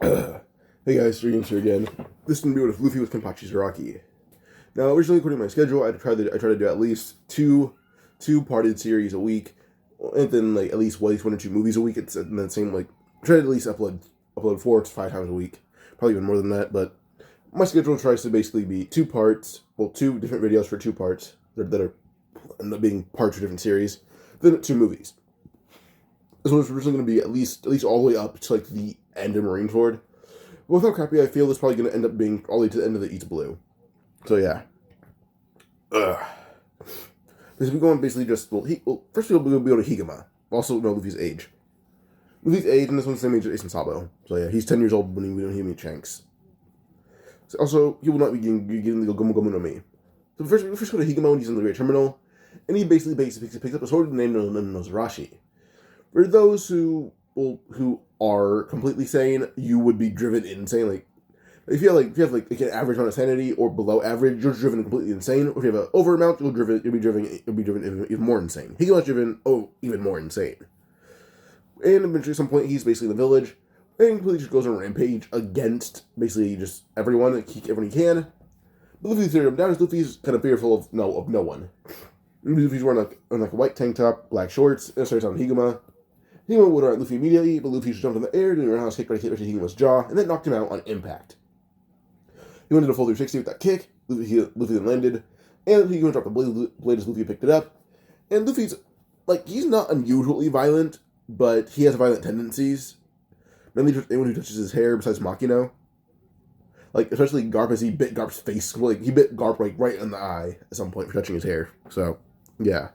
Hey guys, Streams here again. This is going to be with Luffy with Kenpachi Zaraki. Now, originally according to my schedule, I try to do at least two parted series a week, and then like at least one or two movies a week. It's in the same try to at least upload 4 to 5 times a week, probably even more than that. But my schedule tries to basically be 2 parts, two different videos for 2 parts that are end up being parts of different series, then 2 movies. This one's originally going to be at least all the way up to like the end of Marineford. With how crappy I feel, this is probably going to end up being all the way to the end of the East Blue. So yeah. Because we're going basically just, first we'll be able to Higama. Also know Luffy's age. Luffy's age, and this one's the same age as Ace and Sabo. So yeah, he's 10 years old when he meets Shanks. So also, he will not be getting the Gomu Gomu no Mi. So first we go to Higama when he's in the Great Terminal, and he basically picks up a sword named Zaraki. For those who are completely sane, you would be driven insane. Like, if you have like an average amount of sanity or below average, you're driven completely insane. Or if you have an over amount, you'll be driven even more insane. He gets driven even more insane. And eventually, at some point, he's basically in the village and completely just goes on a rampage against basically just everyone he can. But Luffy's tearing him down. Luffy's kind of fearful of no one. Luffy's wearing like a white tank top, black shorts, and starts on Higama. Higama would have Luffy immediately, but Luffy just jumped in the air, doing a roundhouse kick right to Higama's jaw, and then knocked him out on impact. He went into a full 360 with that kick. Luffy then landed, and Higama dropped the blade as Luffy picked it up. And Luffy's, he's not unusually violent, but he has violent tendencies. Mainly just anyone who touches his hair besides Makino. Especially Garp, as he bit Garp's face. He bit Garp, right in the eye at some point for touching his hair. So, yeah.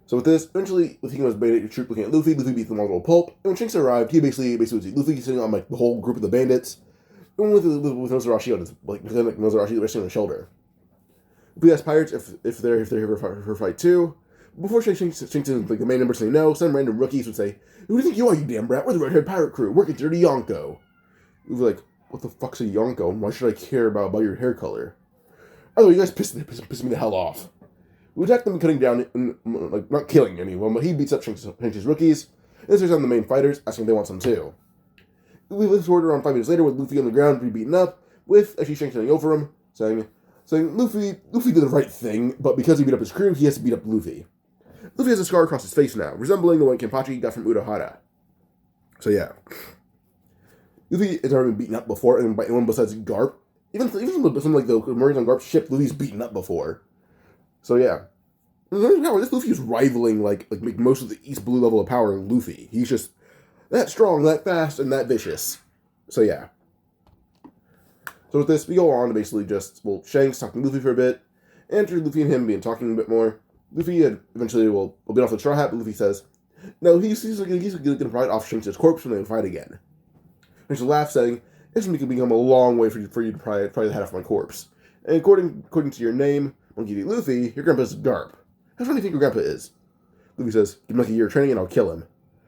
So with this, eventually, with Higama's bandit troop looking at Luffy beats them all to a pulp. And when Shanks arrived, he basically would see Luffy sitting on the whole group of the bandits, and with Nozarashi on his Nozarashi resting on his shoulder. Luffy asks pirates if they're here for fight too. Before Shanks and the main members say no, some random rookies would say, "Who do you think you are, you damn brat? We're the red-haired pirate crew. We're at Dirty Yonko." Luffy's like, "What the fuck's a Yonko? And why should I care about your hair color?" Oh, you guys piss me the hell off. We attack them, cutting down, not killing anyone, but he beats up Shanks' rookies, and starts on the main fighters, asking if they want some too. We leave sword around 5 minutes later with Luffy on the ground, being beaten up, with actually Shanks standing over him, saying Luffy did the right thing, but because he beat up his crew, he has to beat up Luffy. Luffy has a scar across his face now, resembling the one Kenpachi got from Urahara. So yeah. Luffy has already been beaten up before, and by anyone besides Garp. Even some like the Marines on Garp's ship, Luffy's beaten up before. So yeah, this Luffy is rivaling most of the East Blue level of power in Luffy. He's just that strong, that fast, and that vicious. So yeah. So with this, we go on to basically just Shanks talking to Luffy for a bit, and after Luffy and him talking a bit more, Luffy eventually will get off the straw hat. But Luffy says, "No, he's going to fight off Shanks' corpse when they fight again." Shanks laughs, saying, "It's going to become a long way for you to pry the head off my corpse. And according to your name, I'll give you Luffy, your grandpa's Garp. How strong do you think your grandpa is?" Luffy says, "Give him a year of training and I'll kill him."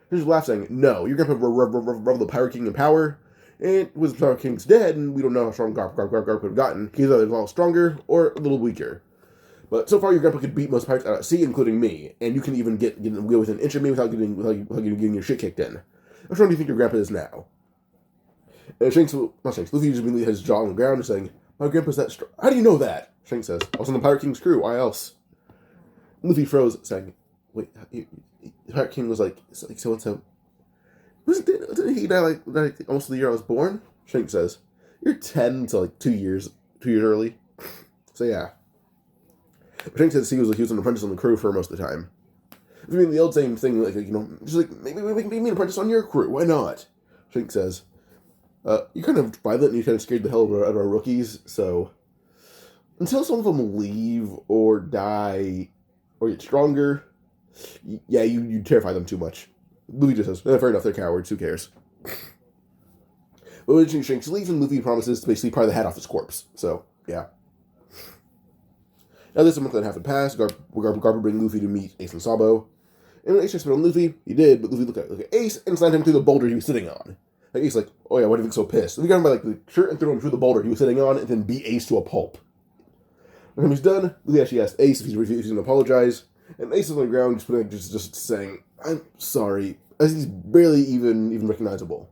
Shanks laughs, saying, "No, your grandpa rivaled the Pirate King in power, and with the Pirate King's dead, and we don't know how strong Garp could have gotten. He's either a little stronger or a little weaker. But so far, your grandpa could beat most pirates out at sea, including me, and you can even get within an inch of me without getting your shit kicked in. How strong do you think your grandpa is now?" And Luffy just immediately has his jaw on the ground, saying, "My grandpa's that strong. How do you know that?" Shanks says, "I was on the Pirate King's crew. Why else?" Luffy froze, saying, "Wait, the Pirate King was so and so. Didn't he die almost the year I was born?" Shanks says, "You're 10 to 2 years early." So yeah. But Shanks says he was an apprentice on the crew for most of the time. I mean, the old same thing, maybe make me an apprentice on your crew. Why not? Shanks says, "You're kind of violent and you kind of scared the hell out of our rookies, so until some of them leave or die or get stronger, yeah, you terrify them too much." Luffy just says, "Fair enough, they're cowards, who cares?" But when Shanks leaves, and Luffy promises to basically pry the head off his corpse. So, yeah. Now this is a month and a half had passed. Garp would bring Luffy to meet Ace and Sabo. And when Ace spit on Luffy, he did, but Luffy looked at Ace and slammed him through the boulder he was sitting on. Ace "Oh yeah, why do you think so pissed?" Luffy got him by the shirt and threw him through the boulder he was sitting on, and then beat Ace to a pulp. When he's done, Luffy actually asked Ace if he's refusing to apologize, and Ace is on the ground just saying, "I'm sorry," as he's barely even recognizable.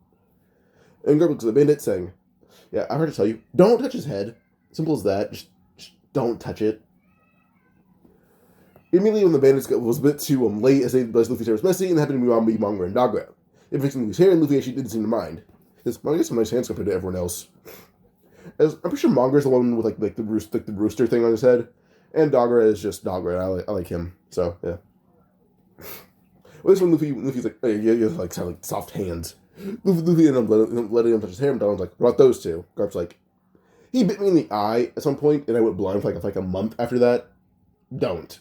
And Garp looks at the bandit, saying, "Yeah, I heard to tell you, don't touch his head. Simple as that. Just don't touch it." Immediately, when the bandits was a bit too late, as Luffy's hair was messy, and happened to be Monger and Doggo. If fixing Luffy's hair, and Luffy actually didn't seem to mind. Because Monger has some nice hands compared to everyone else. As I'm pretty sure Monger's the one with like the rooster thing on his head, and Dogger is just Dogger. I like him. So yeah. Well, this one Luffy's like, hey, you have like sound like soft hands. Luffy ended up letting him touch his hair, and Dogger's like, what about those two? Garp's like, he bit me in the eye at some point, and I went blind for like a month after that. Don't.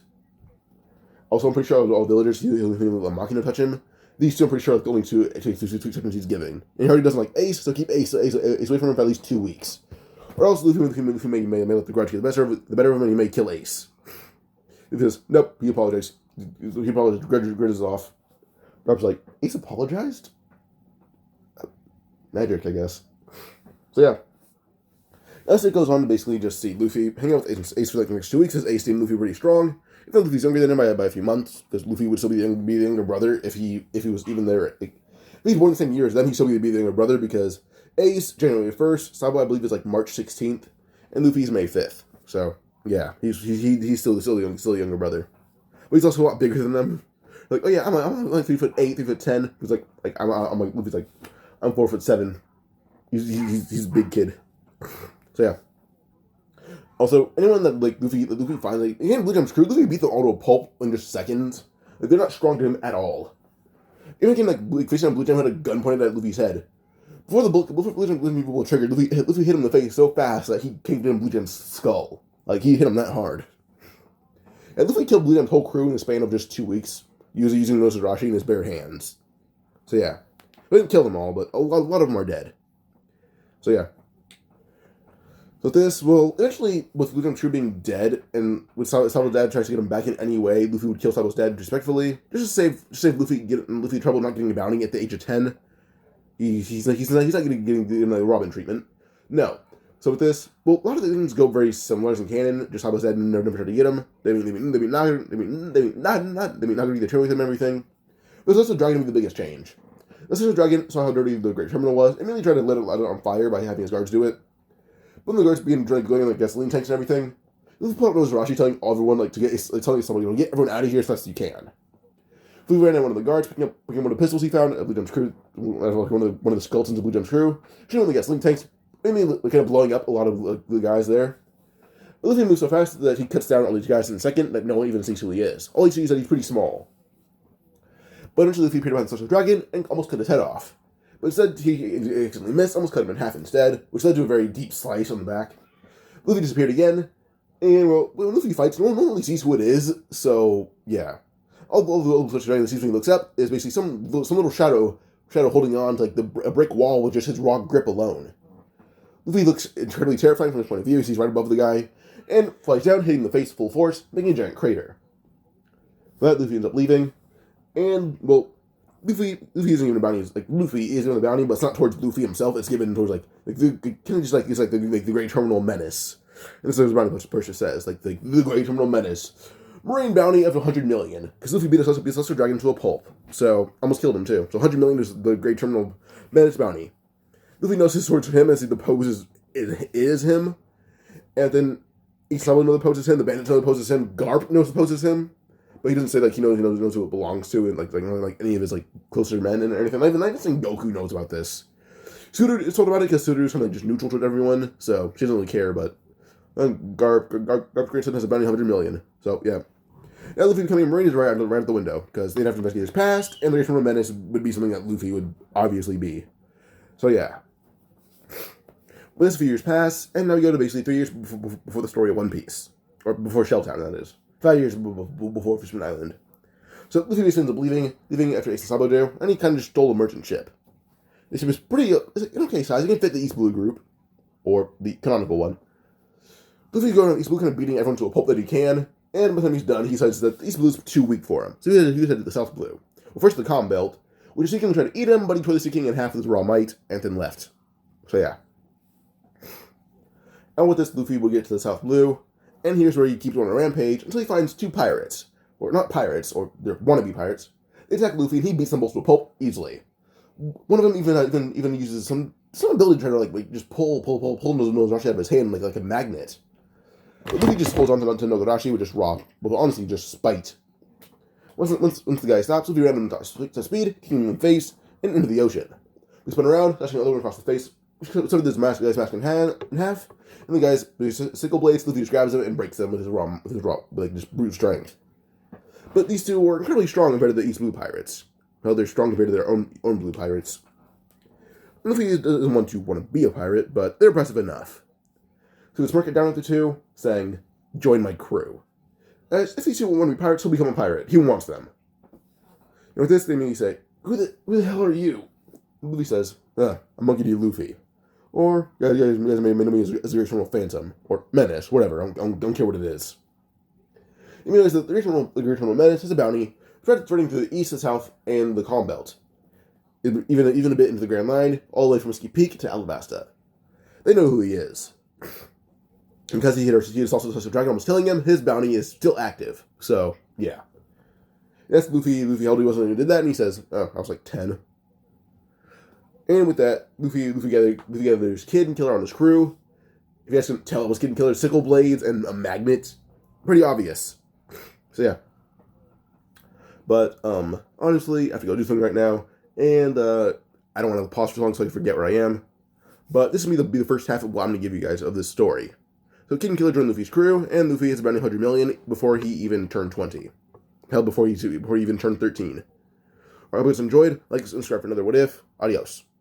Also, I'm pretty sure all villagers he'll mocking to touch him. These two, I'm pretty sure, are the only two seconds he's giving. And he already doesn't like Ace, so keep Ace away from him for at least 2 weeks. Or else Luffy may let the grudge get the better of him, and he may kill Ace. He says, nope, he apologized. He apologized, grudge is off. Rob's like, Ace apologized? Magic, I guess. So yeah. As it goes on to basically just see Luffy hang out with Ace for like the next 2 weeks, as Ace deemed Luffy pretty strong. Even though Luffy's younger than him by a few months, because Luffy would still be the younger brother if he was even there. Like, if he's born the same year as them, he'd still be the younger brother, because Ace, January 1st, Sabo, I believe, is like March 16th, and Luffy's May 5th. So, yeah, he's still a younger brother. But he's also a lot bigger than them. Like, oh yeah, I'm like 3'8", 3'10". He's like I'm like Luffy's like, I'm 4'7". He's a big kid. So yeah. Also, anyone that like Luffy finally, again, Blue Jump's crew, Luffy beat them all to a pulp in just seconds. Like, they're not strong to him at all. Even came like facing on Blue Jump had a gun pointed at Luffy's head. Before Blue Jump people were triggered, Luffy hit him in the face so fast that he caved in Blue Jump's skull. Like, he hit him that hard. And Luffy killed Blue Jump's whole crew in the span of just 2 weeks, using Zaraki in his bare hands. So yeah. We didn't kill them all, but a lot of them are dead. So yeah. So this, well, eventually, with Blue Jump's crew being dead, and with Sabo's dad tries to get him back in any way, Luffy would kill Sabo's dad respectfully, just to save Luffy trouble not getting a bounty at the age of 10. He's not getting like Robin treatment. No. So with this, well, a lot of the things go very similar as in canon. Just Sabo's dad never tried to get him. They mean Nagari the trail with him and everything. But there's also Dragon being the biggest change. This is Dragon saw how dirty the Great Terminal was, and immediately tried to light it on fire by having his guards do it. When the guards began going in like gasoline tanks and everything, Luffy put up Zaraki telling everyone telling someone, get everyone out of here as fast as you can. Luffy ran at one of the guards, picking up one of the pistols he found at Blue Jump's crew, one of the skeletons of Blue Jump's crew, shooting one of the gasoline tanks, mainly kind of blowing up a lot of the guys there. But Luffy moves so fast that he cuts down all these guys in a second that no one even sees who he is. All he sees is that he's pretty small. But eventually Luffy appeared behind the social dragon and almost cut his head off. But instead, he accidentally missed, almost cut him in half instead, which led to a very deep slice on the back. Luffy disappeared again, and well, when Luffy fights, no one really sees who it is, so yeah. All the social dragon sees when he looks up is basically some little shadow holding on to like a brick wall with just his raw grip alone. Luffy looks incredibly terrifying from his point of view, he's right above the guy, and flies down, hitting the face full force, making a giant crater. But Luffy ends up leaving, and, well, Luffy isn't even a bounty. Like, Luffy is doing the bounty, but it's not towards Luffy himself. It's given towards the Great Terminal Menace. And this is what the bounty says, the Great Terminal Menace, marine bounty of 100 million. Because Luffy beat a Lesser Dragon to a pulp, so almost killed him too. So 100 million is the Great Terminal Menace bounty. Luffy knows his towards him as the pose is him, and then Isama knows the pose is him. The bandit knows the pose is him. Garp knows the pose is him. But he doesn't say he knows who it belongs to, and like any of his closer men and anything. Not even saying Goku knows about this. Suda is told about it because Suda is kind of just neutral to everyone, so she doesn't really care. But Garp's grandson has a bounty of 100 million, so yeah. Now Luffy becoming a marine is right out the window because they'd have to investigate his past, and the Great Terminal Menace would be something that Luffy would obviously be. So yeah. But this a few years pass, and now we go to basically 3 years before the story of One Piece, or before Shelltown, that is. 5 years before Fishman Island. So Luffy basically ends up leaving after Ace and Sabo do, and he kind of just stole a merchant ship. This ship was pretty, it's an okay size. It can fit the East Blue group, or the canonical one. Luffy's going on East Blue, kind of beating everyone to a pulp that he can, and by the time he's done, he decides that East Blue is too weak for him. So he headed to the South Blue. Well, first the Calm Belt, which Sea King tried to eat him, but he tore the Sea King in half with his raw might, and then left. So yeah. And with this, Luffy will get to the South Blue, and here's where he keeps going on a rampage until he finds two pirates. Or not pirates, or they're wannabe pirates. They attack Luffy, and he beats them both to a pulp easily. One of them even uses some some ability to try to like just pull Nogarashi out of his hand like a magnet. But Luffy just holds on to Nogarashi with just raw, but honestly just spite. Once the guy stops, Luffy ran him to speed, kicking him in the face and into the ocean. We spin around, dashing all over across the face. Sort of this guy's mask in half, and the guy's sickle blades. Luffy just grabs him and breaks them with his raw, like just brute strength. But these two were incredibly strong compared to the East Blue Pirates. Well, they're strong compared to their own Blue Pirates. Luffy doesn't want to be a pirate, but they're impressive enough. So he smirk it down at the two, saying, "Join my crew." If these two want to be pirates, he'll become a pirate. He wants them. And with this, they immediately say, Who the hell are you?" Luffy says, "I'm Monkey D. Luffy." Or, you guys may know me as the original Phantom, or Menace, whatever, I don't care what it is. You realize that the original Menace is a bounty spreading through the east, the south, and the Calm Belt. Even a bit into the Grand Line, all the way from Whiskey Peak to Alabasta. They know who he is. And because he hit also the dragon almost killing him, his bounty is still active. So, yeah. That's Luffy how old he was when he did that, and he says, I was like 10. And with that, Luffy gathers Kid and Killer on his crew. If you guys couldn't tell, it was Kid and Killer, sickle blades, and a magnet. Pretty obvious. So yeah. But, honestly, I have to go do something right now. And, I don't want to pause for long so I forget where I am. But this will be the first half of what I'm going to give you guys of this story. So Kid and Killer joined Luffy's crew, and Luffy has about 100 million before he even turned 20. Hell, before he even turned 13. Alright, I hope you guys enjoyed. Like and subscribe for another What If. Adios.